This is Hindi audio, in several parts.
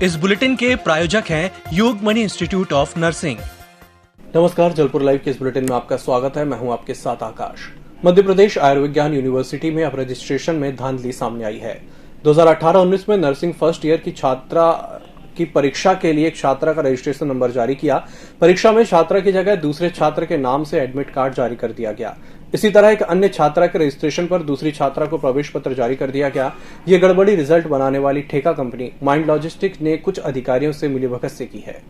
इस बुलेटिन के प्रायोजक हैं योगमणि इंस्टीट्यूट ऑफ नर्सिंग। नमस्कार, जलपुर लाइव के इस बुलेटिन में आपका स्वागत है। मैं हूं आपके साथ आकाश। मध्य प्रदेश आयुर्विज्ञान यूनिवर्सिटी में अब रजिस्ट्रेशन में धांधली सामने आई है। 2018-19 में नर्सिंग फर्स्ट ईयर की छात्रा की परीक्षा के लिए एक छात्रा का रजिस्ट्रेशन नंबर जारी किया। परीक्षा में छात्रा की जगह दूसरे छात्र के नाम से एडमिट कार्ड जारी कर दिया गया। इसी तरह एक अन्य छात्रा के रजिस्ट्रेशन पर दूसरी छात्रा को प्रवेश पत्र जारी कर दिया गया। ये गड़बड़ी रिजल्ट बनाने वाली ठेका कंपनी माइंड लॉजिस्टिक्स ने कुछ अधिकारियों से मिलीभगत से की है।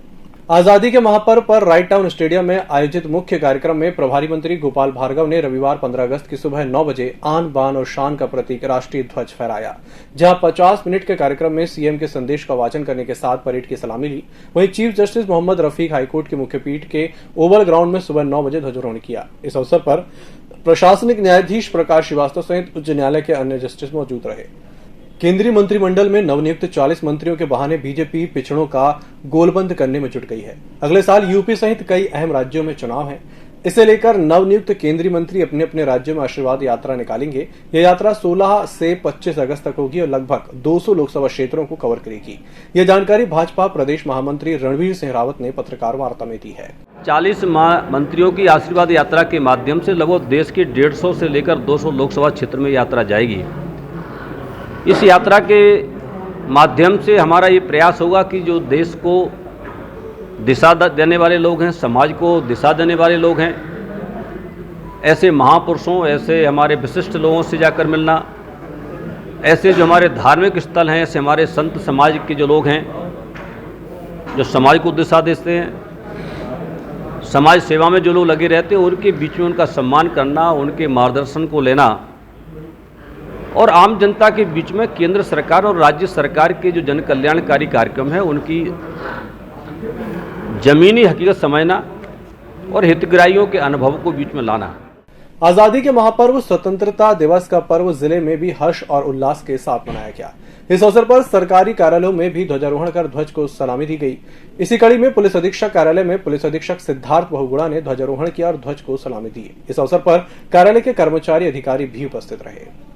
आजादी के महापर्व पर राइट टाउन स्टेडियम में आयोजित मुख्य कार्यक्रम में प्रभारी मंत्री गोपाल भार्गव ने रविवार 15 अगस्त की सुबह 9 बजे आन बान और शान का प्रतीक राष्ट्रीय ध्वज फहराया। जहां 50 मिनट के कार्यक्रम में सीएम के संदेश का वाचन करने के साथ परेड की सलामी ली, वहीं chief justice Mohammad Rafiq high court की मुख्य पीठ के ओवल ग्राउंड में सुबह 9 बजे ध्वजारोहण किया। इस अवसर पर प्रशासनिक न्यायाधीश प्रकाश श्रीवास्तव सहित उच्च न्यायालय के अन्य जस्टिस मौजूद रहे। केंद्रीय मंत्रिमंडल में नवनियुक्त 40 मंत्रियों के बहाने बीजेपी पिछड़ों का गोलबंद करने में जुट गई है। अगले साल यूपी सहित कई अहम राज्यों में चुनाव हैं। इसे लेकर नवनियुक्त केंद्रीय मंत्री अपने अपने राज्यों में आशीर्वाद यात्रा निकालेंगे। यह यात्रा 16 से 25 अगस्त तक होगी और लगभग 200 लोकसभा क्षेत्रों को कवर करेगी। यह जानकारी भाजपा प्रदेश महामंत्री रणवीर सिंह रावत ने पत्रकार वार्ता में दी है। 40 मंत्रियों की आशीर्वाद यात्रा के माध्यम से लगभग देश के 150 से लेकर 200 लोकसभा क्षेत्र में यात्रा जाएगी। इस यात्रा के माध्यम से हमारा ये प्रयास होगा कि जो देश को दिशा देने वाले लोग हैं, समाज को दिशा देने वाले लोग हैं, ऐसे महापुरुषों, ऐसे हमारे विशिष्ट लोगों से जाकर मिलना, ऐसे जो हमारे धार्मिक स्थल हैं, ऐसे हमारे संत समाज के जो लोग हैं जो समाज को दिशा देते हैं, समाज सेवा में जो लोग लगे रहते हैं, उनके बीच में उनका सम्मान करना, उनके मार्गदर्शन को लेना और आम जनता के बीच में केंद्र सरकार और राज्य सरकार के जो जन कल्याणकारी कार्यक्रम है उनकी जमीनी हकीकत समझना और हितग्राहियों के अनुभव को बीच में लाना। आजादी के महापर्व स्वतंत्रता दिवस का पर्व जिले में भी हर्ष और उल्लास के साथ मनाया गया। इस अवसर पर सरकारी कार्यालयों में भी ध्वजारोहण कर ध्वज को सलामी दी गई। इसी कड़ी में पुलिस अधीक्षक कार्यालय में पुलिस अधीक्षक सिद्धार्थ बहुगुणा ने ध्वजारोहण किया और ध्वज को सलामी दी। इस अवसर पर कार्यालय के कर्मचारी अधिकारी भी उपस्थित रहे।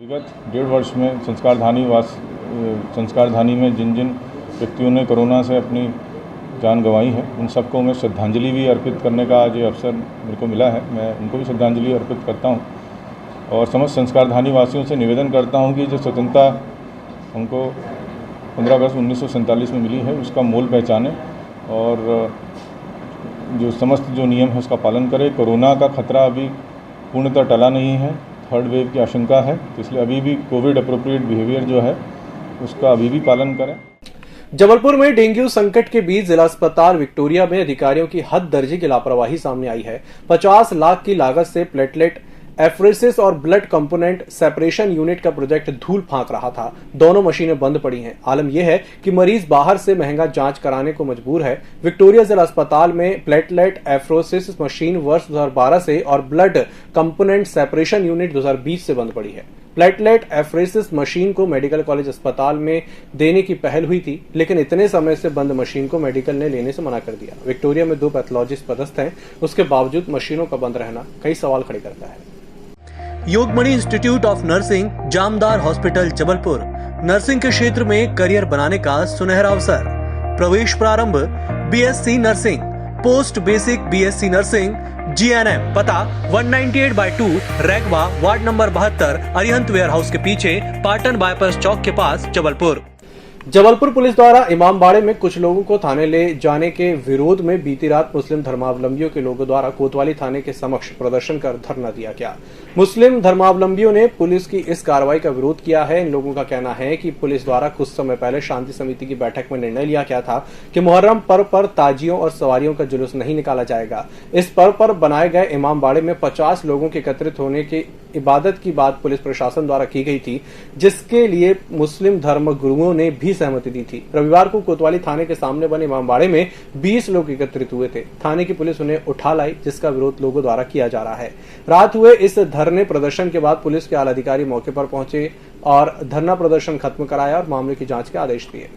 विगत 1.5 वर्ष में संस्कारधानी में जिन जिन व्यक्तियों ने कोरोना से अपनी जान गंवाई है, उन सबको मैं श्रद्धांजलि भी अर्पित करने का आज ये अवसर मेरे को मिला है। मैं उनको भी श्रद्धांजलि अर्पित करता हूँ और समस्त संस्कारधानी वासियों से निवेदन करता हूँ कि जो स्वतंत्रता हमको 15 अगस्त 1947 में मिली है, उसका मूल पहचाने और जो समस्त जो नियम है उसका पालन करें। कोरोना का खतरा अभी पूर्णतः टला नहीं है, थर्ड वेव की आशंका है, तो इसलिए अभी भी कोविड अप्रोप्रिएट बिहेवियर जो है उसका अभी भी पालन करें। जबलपुर में डेंगू संकट के बीच जिला अस्पताल विक्टोरिया में अधिकारियों की हद दर्जे की लापरवाही सामने आई है। 50 लाख की लागत से प्लेटलेट एफ्रेसिस और ब्लड कंपोनेंट सेपरेशन यूनिट का प्रोजेक्ट धूल फांक रहा था। दोनों मशीनें बंद पड़ी हैं। आलम यह है कि मरीज बाहर से महंगा जांच कराने को मजबूर है। विक्टोरिया जिला अस्पताल में प्लेटलेट एफ्रेसिस मशीन वर्ष 2012 से और ब्लड कंपोनेंट सेपरेशन यूनिट 2020 से बंद पड़ी है। प्लेटलेट एफ्रेसिस मशीन को मेडिकल कॉलेज अस्पताल में देने की पहल हुई थी, लेकिन इतने समय से बंद मशीन को मेडिकल ने लेने से मना कर दिया। विक्टोरिया में 2 पैथोलॉजिस्ट पदस्थ हैं, उसके बावजूद मशीनों का बंद रहना कई सवाल खड़े करता है। Yogmani institute of nursing, Jamdar hospital, Jabalpur. Nursing के क्षेत्र में करियर बनाने का सुनहरा अवसर। प्रवेश प्रारंभ BSc nursing, post basic BSc nursing, GNM. पता 198/2 Raigwa, ward number 72, Arihant warehouse के पीछे, पाटन बाईपास चौक के पास, जबलपुर। जबलपुर पुलिस द्वारा इमामबाड़े में कुछ लोगों को थाने ले जाने के विरोध में बीती रात मुस्लिम धर्मावलंबियों के लोगों द्वारा कोतवाली थाने के समक्ष प्रदर्शन कर धरना दिया गया। मुस्लिम धर्मावलंबियों ने पुलिस की इस कार्रवाई का विरोध किया है। इन लोगों का कहना है कि पुलिस द्वारा कुछ समय पहले शांति समिति की बैठक में निर्णय लिया गया था कि मुहर्रम पर्व पर ताजियों और सवारियों का जुलूस नहीं निकाला जाएगा। इस पर्व पर बनाए गए इमामबाड़े में 50 लोगों के एकत्रित होने की इबादत की बात पुलिस प्रशासन द्वारा की गई थी, जिसके लिए मुस्लिम धर्म गुरुओं ने भी सहमति दी थी। रविवार को कोतवाली थाने के सामने बने इमामबाड़े में 20 लोग एकत्रित हुए थे। थाने की पुलिस उन्हें उठा लाई, जिसका विरोध लोगों द्वारा किया जा रहा है। रात हुए इस धरने प्रदर्शन के बाद पुलिस के आला अधिकारी मौके पर पहुंचे और धरना प्रदर्शन खत्म कराया और मामले की जांच के आदेश दिए।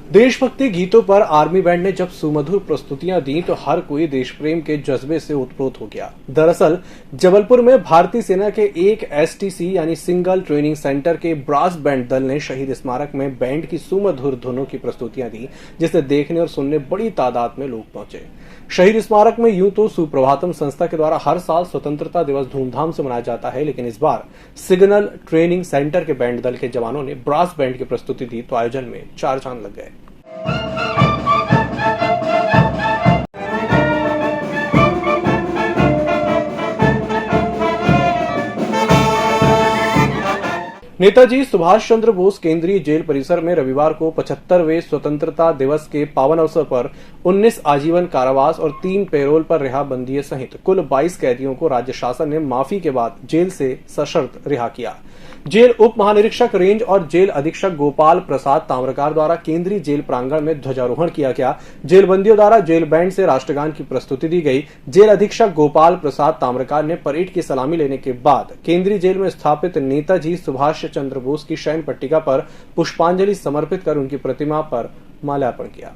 देशभक्ति गीतों पर आर्मी बैंड ने जब सुमधुर प्रस्तुतियां दी तो हर कोई देश प्रेम के जज्बे से ओतप्रोत हो गया। दरअसल जबलपुर में भारतीय सेना के एक एसटीसी यानी सिंगल ट्रेनिंग सेंटर के ब्रास बैंड दल ने शहीद स्मारक में बैंड की सुमधुर धुनों की प्रस्तुतियां दी, जिसे देखने और सुनने बड़ी तादाद में लोग पहुंचे। शहीद स्मारक में यूं तो सुप्रभातम संस्था के द्वारा हर साल स्वतंत्रता दिवस धूमधाम से मनाया जाता है, लेकिन इस बार सिग्नल ट्रेनिंग सेंटर के बैंड दल के जवानों ने ब्रास बैंड की प्रस्तुति दी तो आयोजन में चार चांद लग गए। नेताजी सुभाष चंद्र बोस केंद्रीय जेल परिसर में रविवार को 75वें स्वतंत्रता दिवस के पावन अवसर पर 19 आजीवन कारावास और 3 पैरोल पर रिहा बंदियों सहित कुल 22 कैदियों को राज्य शासन ने माफी के बाद जेल से सशर्त रिहा किया। जेल उप महानिरीक्षक रेंज और जेल अधीक्षक गोपाल प्रसाद ताम्रकार द्वारा केंद्रीय जेल प्रांगण में ध्वजारोहण किया गया। जेल बंदियों द्वारा जेल बैंड से राष्ट्रगान की प्रस्तुति दी गई। जेल अधीक्षक गोपाल प्रसाद ताम्रकार ने परेड की सलामी लेने के बाद केंद्रीय जेल में स्थापित नेताजी सुभाष चंद्र बोस की शयन पट्टिका पर पुष्पांजलि समर्पित कर उनकी प्रतिमा पर माल्यार्पण किया।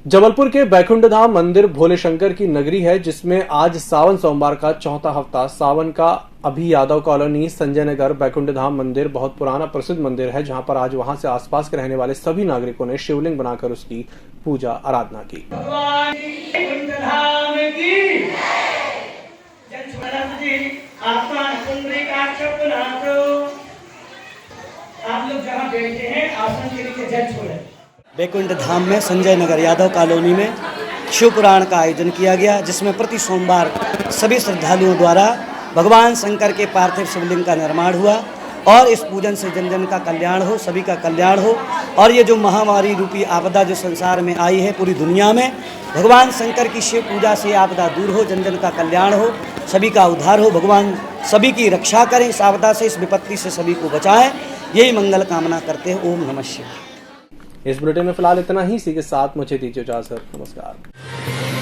जबलपुर के बैकुंठ धाम मंदिर भोले शंकर की नगरी है, जिसमें आज सावन सोमवार का चौथा हफ्ता सावन का अभी यादव कॉलोनी संजय नगर बैकुंठ धाम मंदिर बहुत पुराना प्रसिद्ध मंदिर है, जहां पर आज वहां से आसपास के रहने वाले सभी नागरिकों ने शिवलिंग बनाकर उसकी पूजा आराधना की। आप लोग जहाँ बैठे हैं आसन के नीचे जल छोड़े। बैकुंठ धाम में संजय नगर यादव कॉलोनी में शिव पुराण का आयोजन किया गया, जिसमें प्रति सोमवार सभी श्रद्धालुओं द्वारा भगवान शंकर के पार्थिव शिवलिंग का निर्माण हुआ और इस पूजन से जन जन का कल्याण हो, सभी का कल्याण हो। और ये जो महामारी रूपी आपदा जो संसार में आई है पूरी दुनिया में, भगवान शंकर की शिव पूजा से आपदा दूर हो, जन जन का कल्याण हो, सभी का उद्धार हो, भगवान सभी की रक्षा करें, इस आपदा से, इस विपत्ति से सभी को बचाएं, यही मंगल कामना करते हैं। ओम नमः शिवाय। इस बुलेटिन में फिलहाल इतना ही। इसी के साथ मुझे दीजिए इजाजत। नमस्कार।